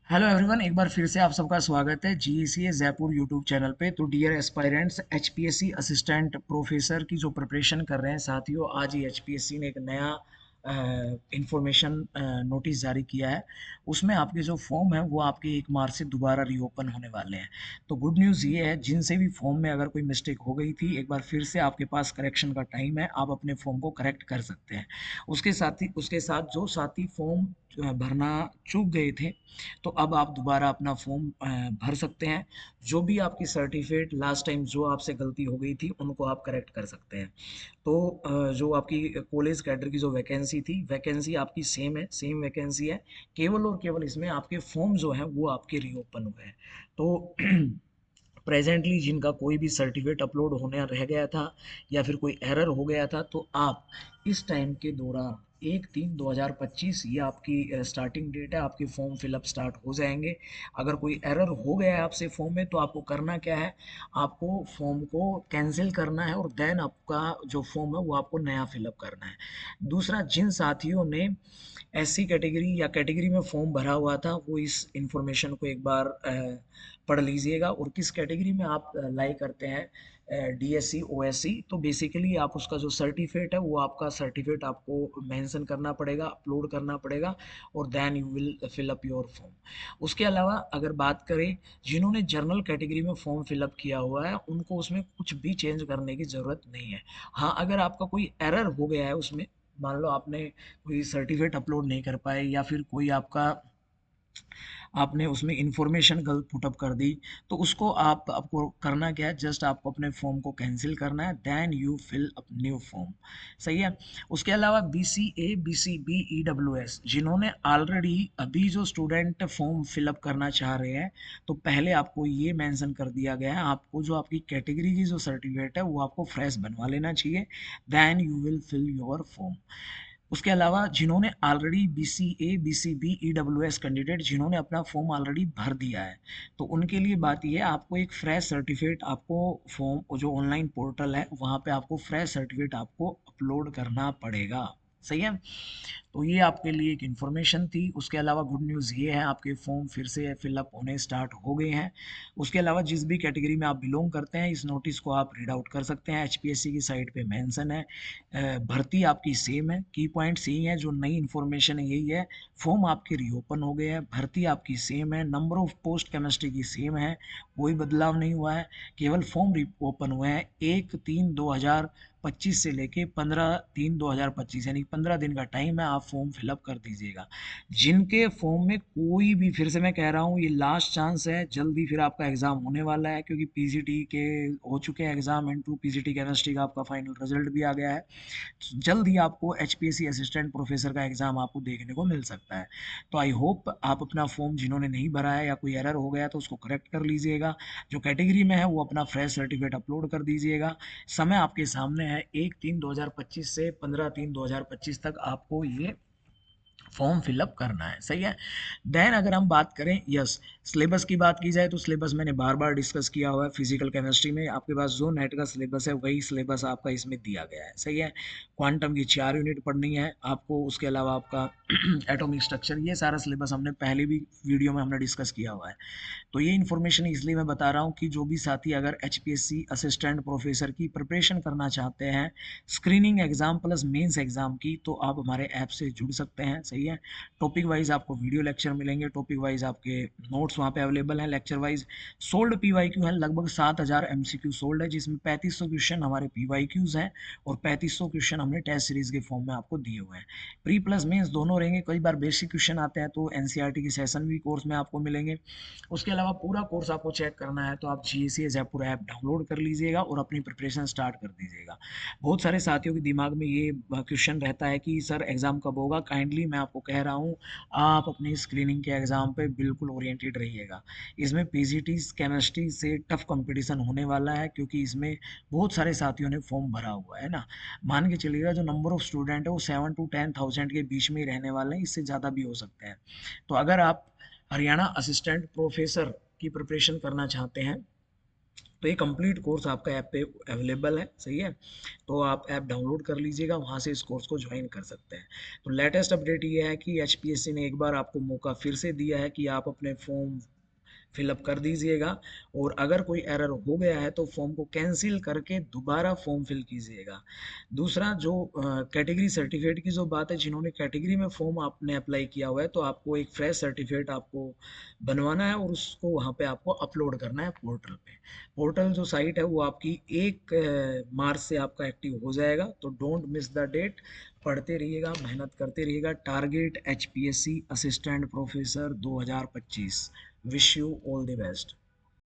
Hello everyone, एक बार फिर से आप सबका स्वागत है जीएसीए जयपुर यूट्यूब चैनल पे। तो dear aspirants, HPSC assistant professor की जो प्रिपरेशन कर रहे हैं साथियों, आज ही एचपीएससी ने एक नया इंफॉर्मेशन नोटिस जारी किया है। उसमें आपके जो फॉर्म है वो आपके 1 मार्च से दोबारा रीओपन होने वाले हैं। तो गुड न्यूज़ ये है, जिनसे भी फॉर्म में अगर कोई मिस्टेक हो गई थी, एक बार फिर से आपके पास करेक्शन का टाइम है, आप अपने फॉर्म को करेक्ट कर सकते हैं। उसके साथ जो साथी फॉर्म भरना चूक गए थे, तो अब आप दोबारा अपना फॉर्म भर सकते हैं। जो भी आपकी सर्टिफिकेट लास्ट टाइम जो आपसे गलती हो गई थी उनको आप करेक्ट कर सकते हैं। तो जो आपकी कॉलेज कैडर की जो वैकेंसी थी, वैकेंसी आपकी सेम है, सेम वैकेंसी है। केवल और केवल इसमें आपके फॉर्म जो हैं वो आपके रीओपन हुए हैं। तो प्रेजेंटली जिनका कोई भी सर्टिफिकेट अपलोड होने रह गया था या फिर कोई एरर हो गया था, तो आप इस टाइम के दौरान 1/3/2025 ये आपकी स्टार्टिंग डेट है, आपके फॉर्म फिलअप स्टार्ट हो जाएंगे। अगर कोई एरर हो गया है आपसे फॉर्म में, तो आपको करना क्या है, आपको फॉर्म को कैंसिल करना है और देन आपका जो फॉर्म है वो आपको नया फिलअप करना है। दूसरा, जिन साथियों ने एससी कैटेगरी या कैटेगरी में फॉर्म भरा हुआ था, वो इस इंफॉर्मेशन को एक बार पढ़ लीजिएगा। और किस कैटेगरी में आप लाई करते हैं, डीएससी ओएससी, तो बेसिकली आप उसका जो सर्टिफिकेट है वो आपका सर्टिफिकेट आपको मेंशन करना पड़ेगा, अपलोड करना पड़ेगा, और then you will fill up your form. उसके अलावा अगर बात करें, जिन्होंने जनरल कैटेगरी में फॉर्म फिलअप किया हुआ है, उनको उसमें कुछ भी चेंज करने की ज़रूरत नहीं है। हाँ, अगर आपका कोई एरर हो गया है उसमें, मान लो आपने कोई सर्टिफिकेट अपलोड नहीं कर पाए, या फिर कोई आपने उसमें इंफॉर्मेशन गलत पुटअप कर दी, तो उसको आपको करना क्या है, जस्ट आपको अपने फॉर्म को कैंसिल करना है, then you fill up new form. सही है। उसके अलावा बीसीए, बीसीबी, ईडब्ल्यूएस, जिन्होंने ऑलरेडी अभी जो स्टूडेंट फॉर्म फिलअप करना चाह रहे हैं, तो पहले आपको ये मेंशन कर दिया गया है, आपको जो आपकी कैटेगरी की जो सर्टिफिकेट है वो आपको फ्रेश बनवा लेना चाहिए, then you will fill your form. उसके अलावा जिन्होंने already BCA, BCB, EWS candidate जिन्होंने अपना फॉर्म ऑलरेडी भर दिया है, तो उनके लिए बात ये है, आपको एक फ्रेश सर्टिफिकेट, आपको फॉर्म जो ऑनलाइन पोर्टल है वहाँ पे आपको फ्रेश सर्टिफिकेट आपको अपलोड करना पड़ेगा। सही है। तो ये आपके लिए एक इन्फॉर्मेशन थी। उसके अलावा गुड न्यूज़ ये है, आपके फॉर्म फिर से फिलअप होने स्टार्ट हो गए हैं। उसके अलावा जिस भी कैटेगरी में आप बिलोंग करते हैं, इस नोटिस को आप रीड आउट कर सकते हैं, एचपीएससी की साइट पे मेंशन है। भर्ती आपकी सेम है, की पॉइंट्स यही है, जो नई इन्फॉर्मेशन है यही है, फॉर्म आपके रीओपन हो गए हैं, भर्ती आपकी सेम है, नंबर ऑफ पोस्ट केमिस्ट्री की सेम है, कोई बदलाव नहीं हुआ है। केवल फॉर्म रीओपन हुए हैं 1/3/2025 से लेके 15/3/2025, यानी 15 दिन का टाइम है, आप फॉर्म फिलअप कर दीजिएगा। जिनके फॉर्म में कोई भी, फिर से मैं कह रहा हूँ, ये लास्ट चांस है, जल्दी फिर आपका एग्ज़ाम होने वाला है, क्योंकि पीजीटी के हो चुके हैं एग्ज़ाम, इनटू पीजीटी केमिस्ट्री का आपका फाइनल रिजल्ट भी आ गया है। जल्द ही आपको एचपीएससी असिस्टेंट प्रोफेसर का एग्ज़ाम आपको देखने को मिल सकता है। तो आई होप आप अपना फॉर्म जिन्होंने नहीं भरा है या कोई एरर हो गया तो उसको करेक्ट कर लीजिएगा। जो कैटेगरी में है वो अपना फ्रेश सर्टिफिकेट अपलोड कर दीजिएगा। समय आपके सामने है, 1/3/2025 से 15/3/2025 तक आपको ये फॉर्म फिलअप करना है। सही है। देन अगर हम बात करें, यस, सिलेबस की बात की जाए, तो सिलेबस मैंने बार बार डिस्कस किया हुआ है। फिजिकल केमिस्ट्री में आपके पास जो नेट का सिलेबस है वही सिलेबस आपका इसमें दिया गया है। सही है। क्वांटम की 4 यूनिट पढ़नी है आपको। उसके अलावा आपका एटॉमिक स्ट्रक्चर, ये सारा सिलेबस हमने पहले भी वीडियो में हमने डिस्कस किया हुआ है। तो ये इन्फॉर्मेशन इसलिए मैं बता रहा हूँ कि जो भी साथी अगर एचपीएससी असिस्टेंट प्रोफेसर की प्रिपरेशन करना चाहते हैं, screening exam plus mains exam की, तो आप हमारे ऐप से जुड़ सकते हैं। सही है। टॉपिक वाइज आपको वीडियो लेक्चर मिलेंगे, टॉपिक वाइज आपके नोट्स वहाँ पे अवेलेबल हैं, लेक्चर वाइज सोल्ड पीवाईक्यू है, लगभग 7,000 एमसीक्यू सोल्ड है, जिसमें 3500 क्वेश्चन हमारे पीवाईक्यूज हैं और 3500 क्वेश्चन हमने टेस्ट सीरीज के फॉर्म में आपको दिए हुए हैं। प्री प्लस मेंस दोनों रहेंगे। कई बार बेसिक क्वेश्चन आते हैं तो एनसीईआरटी की सेशन भी कोर्स में आपको मिलेंगे। उसके अलावा पूरा कोर्स आपको चेक करना है तो आप जीएससी जयपुर ऐप डाउनलोड कर लीजिएगा और अपनी प्रिपरेशन स्टार्ट कर दीजिएगा। बहुत सारे साथियों के दिमाग में ये क्वेश्चन रहता है कि सर एग्ज़ाम कब होगा। काइंडली मैं आपको कह रहा हूँ, आप अपनी स्क्रीनिंग के एग्ज़ाम पे बिल्कुल ओरिएंटेड रहिएगा। इसमें पीजीटी केमिस्ट्री से टफ कंपटीशन होने वाला है, क्योंकि इसमें बहुत सारे साथियों ने फॉर्म भरा हुआ है ना। मान के चलिएगा, जो नंबर ऑफ स्टूडेंट है वो 7 to 10,000 के बीच में ही रहने वाले हैं, इससे ज़्यादा भी हो सकते हैं। तो अगर आप हरियाणा असिस्टेंट प्रोफेसर की प्रिपरेशन करना चाहते हैं, तो ये कंप्लीट कोर्स आपका ऐप पे अवेलेबल है, सही है। तो आप ऐप डाउनलोड कर लीजिएगा, वहाँ से इस कोर्स को ज्वाइन कर सकते हैं। तो लेटेस्ट अपडेट ये है कि एचपीएससी ने एक बार आपको मौका फिर से दिया है कि आप अपने फॉर्म फिलअप कर दीजिएगा, और अगर कोई एरर हो गया है तो फॉर्म को कैंसिल करके दोबारा फॉर्म फिल कीजिएगा। दूसरा, जो कैटेगरी सर्टिफिकेट की जो बात है, जिन्होंने कैटेगरी में फॉर्म आपने अप्लाई किया हुआ है, तो आपको एक फ्रेश सर्टिफिकेट आपको बनवाना है और उसको वहाँ पे आपको अपलोड करना है पोर्टल पे। पोर्टल जो साइट है वो आपकी 1 मार्च से आपका एक्टिव हो जाएगा, तो डोंट मिस द डेट। पढ़ते रहिएगा, मेहनत करते रहिएगा। Target HPSC assistant professor 2025। Wish you all the best.